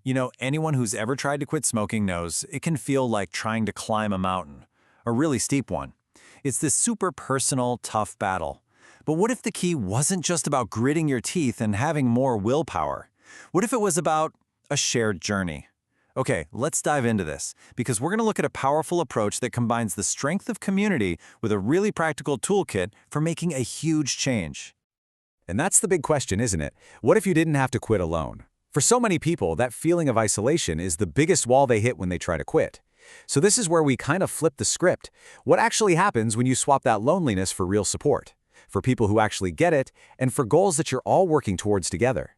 Anyone who's ever tried to quit smoking knows it can feel like trying to climb a mountain, a really steep one. It's this super personal, tough battle. But what if the key wasn't just about gritting your teeth and having more willpower? What if it was about a shared journey? Okay, let's dive into this, because we're going to look at a powerful approach that combines the strength of community with a really practical toolkit for making a huge change. And that's the big question, isn't it? What if you didn't have to quit alone? For so many people, that feeling of isolation is the biggest wall they hit when they try to quit. So this is where we kind of flip the script. What actually happens when you swap that loneliness for real support? For people who actually get it, and for goals that you're all working towards together.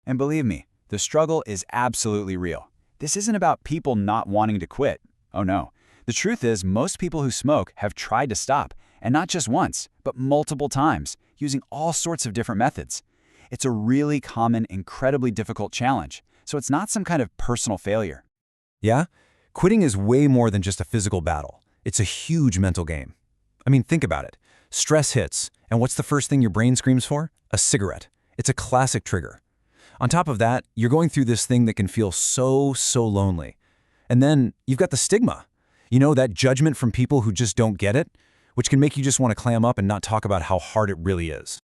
And believe me, the struggle is absolutely real. This isn't about people not wanting to quit. Oh no. The truth is, most people who smoke have tried to stop, and not just once, but multiple times, using all sorts of different methods. It's a really common, incredibly difficult challenge, so it's not some kind of personal failure. Yeah? Quitting is way more than just a physical battle. It's a huge mental game. I mean, think about it. Stress hits, and what's the first thing your brain screams for? A cigarette. It's a classic trigger. On top of that, you're going through this thing that can feel so lonely. And then you've got the stigma. That judgment from people who just don't get it, which can make you just want to clam up and not talk about how hard it really is.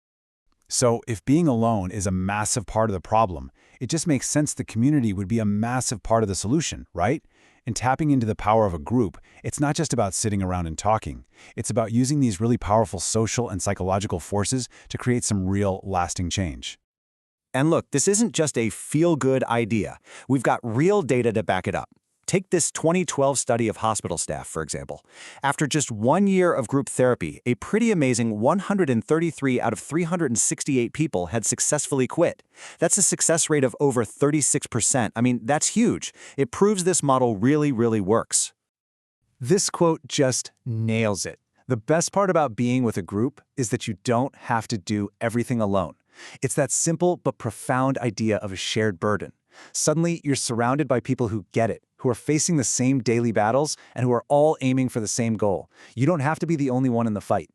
So if being alone is a massive part of the problem, it just makes sense the community would be a massive part of the solution, right? In tapping into the power of a group, it's not just about sitting around and talking. It's about using these really powerful social and psychological forces to create some real, lasting change. And look, this isn't just a feel-good idea. We've got real data to back it up. Take this 2012 study of hospital staff, for example. After just 1 year of group therapy, a pretty amazing 133 out of 368 people had successfully quit. That's a success rate of over 36%. I mean, that's huge. It proves this model really works. This quote just nails it. The best part about being with a group is that you don't have to do everything alone. It's that simple but profound idea of a shared burden. Suddenly, you're surrounded by people who get it, who are facing the same daily battles, and who are all aiming for the same goal. You don't have to be the only one in the fight.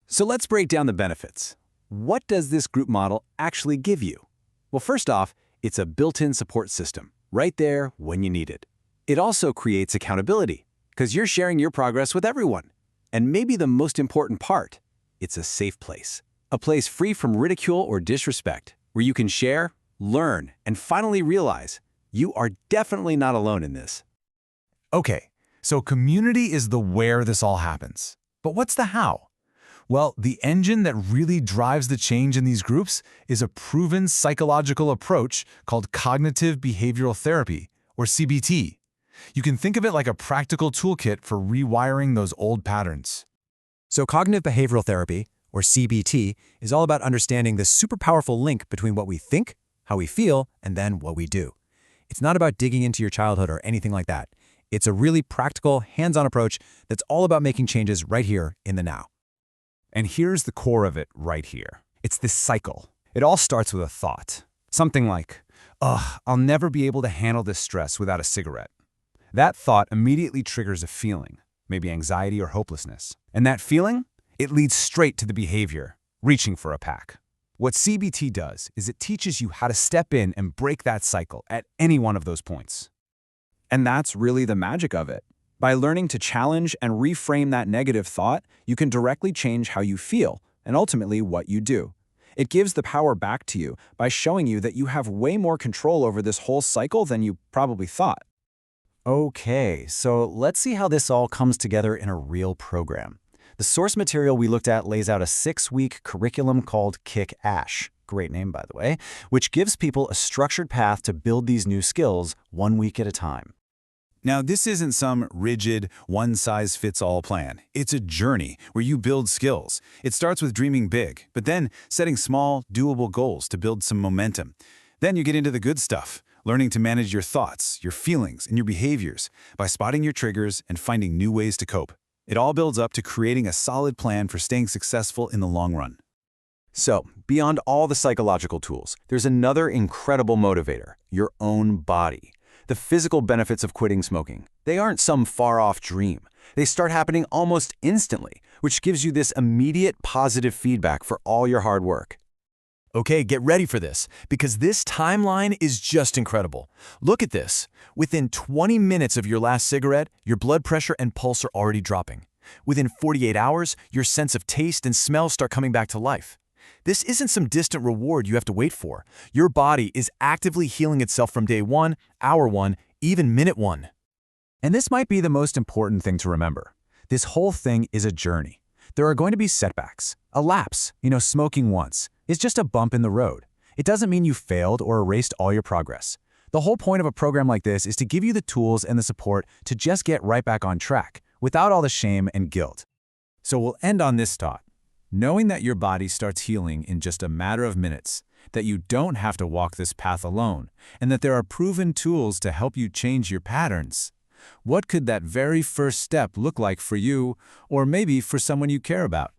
So let's break down the benefits. What does this group model actually give you? Well, first off, it's a built-in support system, right there when you need it. It also creates accountability, because you're sharing your progress with everyone. And maybe the most important part, it's a safe place. A place free from ridicule or disrespect, where you can share, learn, and finally realize you are definitely not alone in this. Okay, so community is the where this all happens. But what's the how? Well, the engine that really drives the change in these groups is a proven psychological approach called cognitive behavioral therapy, or CBT. You can think of it like a practical toolkit for rewiring those old patterns. So cognitive behavioral therapy, or CBT, is all about understanding the super powerful link between what we think, how we feel, and then what we do. It's not about digging into your childhood or anything like that. It's a really practical, hands-on approach that's all about making changes right here in the now. And here's the core of it right here. It's this cycle. It all starts with a thought. Something like, ugh, I'll never be able to handle this stress without a cigarette. That thought immediately triggers a feeling, maybe anxiety or hopelessness. And that feeling, it leads straight to the behavior, reaching for a pack. What CBT does is it teaches you how to step in and break that cycle at any one of those points. And that's really the magic of it. By learning to challenge and reframe that negative thought, you can directly change how you feel and ultimately what you do. It gives the power back to you by showing you that you have way more control over this whole cycle than you probably thought. Okay, so let's see how this all comes together in a real program. The source material we looked at lays out a 6-week curriculum called Kick Ash, great name by the way, which gives people a structured path to build these new skills 1 week at a time. Now, this isn't some rigid, one-size-fits-all plan. It's a journey where you build skills. It starts with dreaming big, but then setting small, doable goals to build some momentum. Then you get into the good stuff, learning to manage your thoughts, your feelings, and your behaviors by spotting your triggers and finding new ways to cope. It all builds up to creating a solid plan for staying successful in the long run. So, beyond all the psychological tools, there's another incredible motivator, your own body. The physical benefits of quitting smoking. They aren't some far-off dream. They start happening almost instantly, which gives you this immediate positive feedback for all your hard work. Okay, get ready for this, because this timeline is just incredible. Look at this. Within 20 minutes of your last cigarette, your blood pressure and pulse are already dropping. Within 48 hours, your sense of taste and smell start coming back to life. This isn't some distant reward you have to wait for. Your body is actively healing itself from day 1, hour 1, even minute 1. And this might be the most important thing to remember. This whole thing is a journey. There are going to be setbacks, a lapse. Smoking once is just a bump in the road. It doesn't mean you failed or erased all your progress. The whole point of a program like this is to give you the tools and the support to just get right back on track, without all the shame and guilt. So we'll end on this thought. Knowing that your body starts healing in just a matter of minutes, that you don't have to walk this path alone, and that there are proven tools to help you change your patterns. What could that very first step look like for you, or maybe for someone you care about?